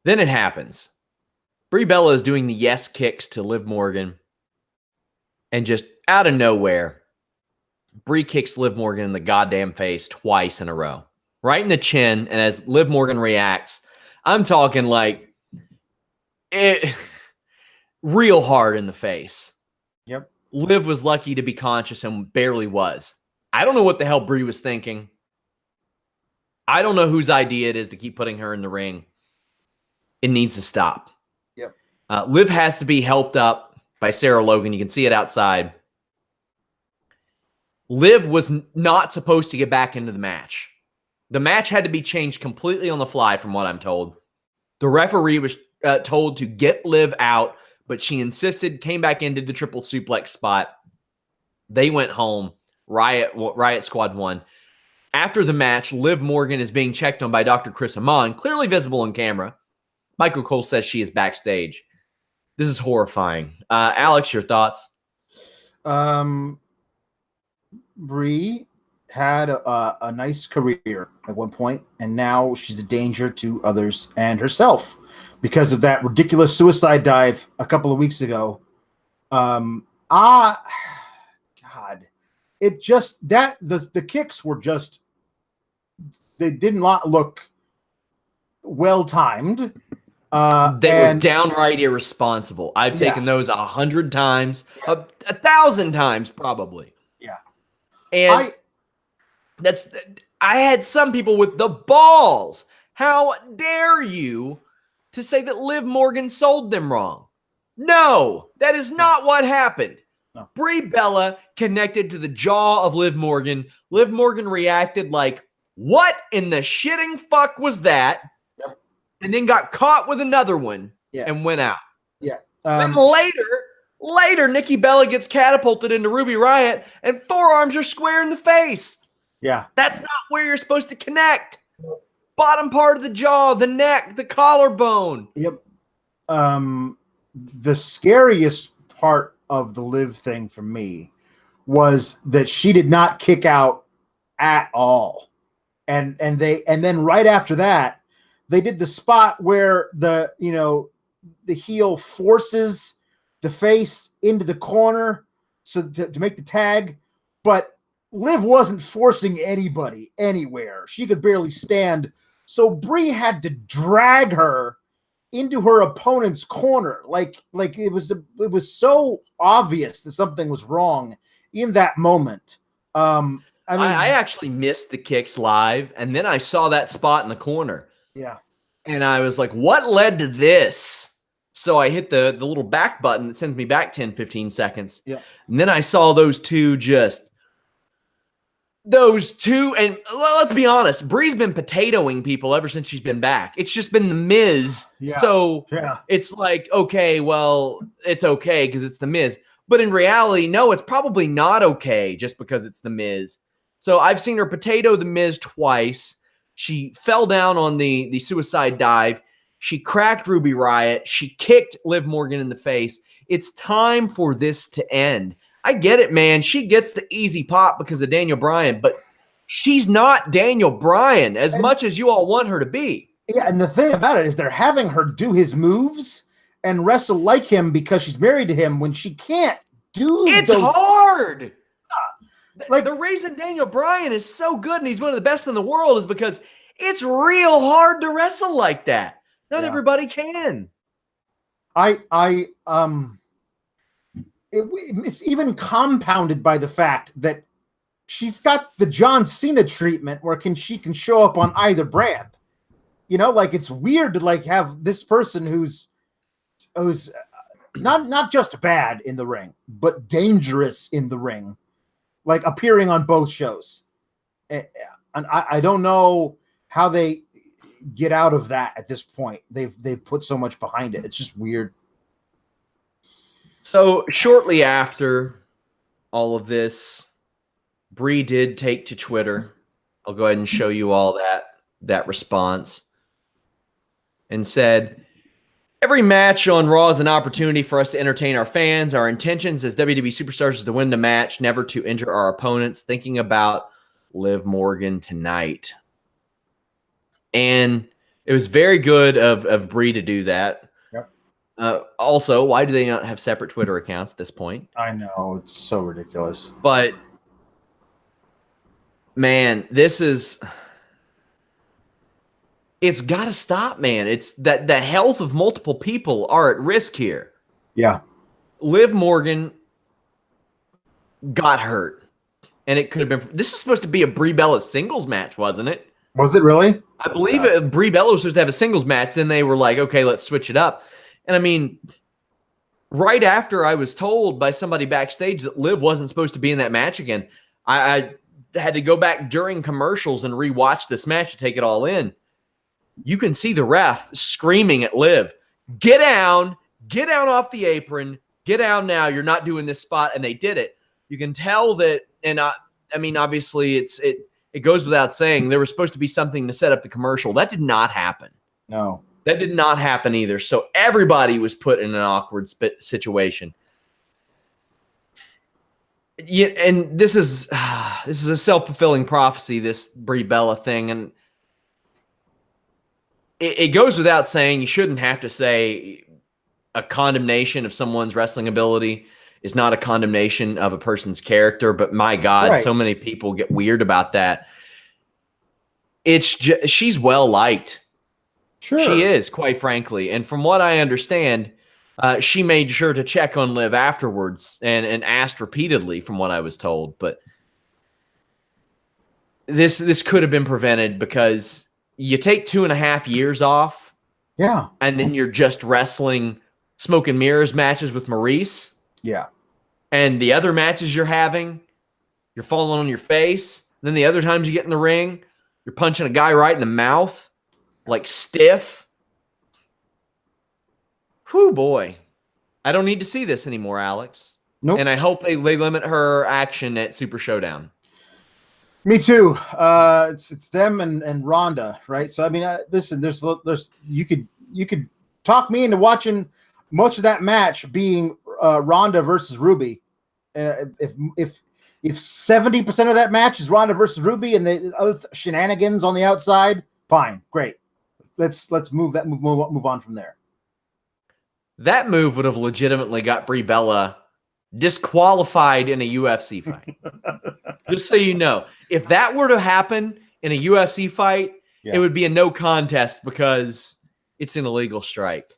Then it happens. Brie Bella is doing the yes kicks to Liv Morgan. And just out of nowhere, Brie kicks Liv Morgan in the goddamn face twice in a row. Right in the chin. And as Liv Morgan reacts, I'm talking like it real hard in the face. Yep. Liv was lucky to be conscious and barely was. I don't know what the hell Brie was thinking. I don't know whose idea it is to keep putting her in the ring. It needs to stop. Yep. Liv has to be helped up by Sarah Logan. You can see it outside. Liv was not supposed to get back into the match. The match had to be changed completely on the fly, from what I'm told. The referee was told to get Liv out, but she insisted, came back into the triple suplex spot. They went home. Riot Squad won. After the match, Liv Morgan is being checked on by Dr. Chris Amon, clearly visible on camera. Michael Cole says she is backstage. This is horrifying. Alex, your thoughts? Brie had a nice career at one point, and now she's a danger to others and herself because of that ridiculous suicide dive a couple of weeks ago. God, it just that the kicks were just, they did not look well timed. They were downright irresponsible. I've taken those 100 times, 1,000 times probably. Yeah. And I had some people with the balls. How dare you to say that Liv Morgan sold them wrong? No, that is not what happened. No. Brie Bella connected to the jaw of Liv Morgan. Liv Morgan reacted like, what in the shitting fuck was that? Yep. And then got caught with another one and went out. Yeah. Then later, Nikki Bella gets catapulted into Ruby Riott and forearms are square in the face. Yeah. That's not where you're supposed to connect. Bottom part of the jaw, the neck, the collarbone. Yep. The scariest part of the Liv thing for me was that she did not kick out at all. And then right after that, they did the spot where the heel forces the face into the corner so to make the tag, but Liv wasn't forcing anybody anywhere. She could barely stand. So Brie had to drag her into her opponent's corner. Like it was so obvious that something was wrong in that moment. I actually missed the kicks live, and then I saw that spot in the corner. Yeah. And I was like, what led to this? So I hit the little back button that sends me back 10, 15 seconds. Yeah. And then I saw those two, and let's be honest, Brie's been potatoing people ever since she's been back. It's just been The Miz. Yeah. So it's like, okay, well, it's okay because it's The Miz. But in reality, no, it's probably not okay just because it's The Miz. So I've seen her potato The Miz twice. She fell down on the suicide dive. She cracked Ruby Riott. She kicked Liv Morgan in the face. It's time for this to end. I get it, man. She gets the easy pop because of Daniel Bryan, but she's not Daniel Bryan as much as you all want her to be. Yeah, and the thing about it is they're having her do his moves and wrestle like him because she's married to him when she can't do it's those. Hard. Like the reason Daniel Bryan is so good and he's one of the best in the world is because it's real hard to wrestle like that. Not everybody can. It's even compounded by the fact that she's got the John Cena treatment where she can show up on either brand. Like it's weird to have this person who's not just bad in the ring, but dangerous in the ring, like appearing on both shows. And I don't know how they get out of that at this point. They've put so much behind it. It's just weird. So shortly after all of this, Brie did take to Twitter. I'll go ahead and show you all that response. And said, every match on Raw is an opportunity for us to entertain our fans. Our intentions as WWE superstars is to win the match, never to injure our opponents. Thinking about Liv Morgan tonight. And It was very good of Brie to do that. Yep. Also, why do they not have separate Twitter accounts at this point? I know, it's so ridiculous. But man, it's got to stop, man. It's that the health of multiple people are at risk here. Yeah. Liv Morgan got hurt, and it could have been. This was supposed to be a Brie Bella singles match, wasn't it? Was it really? I believe Brie Bella was supposed to have a singles match. Then they were like, okay, let's switch it up. And I mean, right after I was told by somebody backstage that Liv wasn't supposed to be in that match again, I had to go back during commercials and rewatch this match to take it all in. You can see the ref screaming at Liv, get down off the apron, get down now. You're not doing this spot. And they did it. You can tell that. And I mean, obviously it goes without saying there was supposed to be something to set up the commercial. That did not happen. No, that did not happen either. So everybody was put in an awkward situation. Yeah. And this is a self-fulfilling prophecy, this Brie Bella thing. And it goes without saying, you shouldn't have to say a condemnation of someone's wrestling ability is not a condemnation of a person's character. But my God, right. So many people get weird about that. It's just, she's well liked. Sure. She is, quite frankly. And from what I understand, she made sure to check on Liv afterwards and asked repeatedly, from what I was told. But this could have been prevented, because you take 2.5 years off. Yeah. And then you're just wrestling smoke and mirrors matches with Maurice. Yeah. And the other matches you're having, you're falling on your face. And then the other times you get in the ring, you're punching a guy right in the mouth, like stiff. Whew, boy. I don't need to see this anymore, Alex. Nope. And I hope they limit her action at Super Showdown. Me too. It's them and Ronda, right? So I mean, listen, there's you could talk me into watching much of that match being Ronda versus Ruby. If 70% of that match is Ronda versus Ruby and the other shenanigans on the outside, fine, great. Let's move on from there. That move would have legitimately got Brie Bella disqualified in a UFC fight. Just so you know, if that were to happen in a UFC fight, It would be a no contest because it's an illegal strike.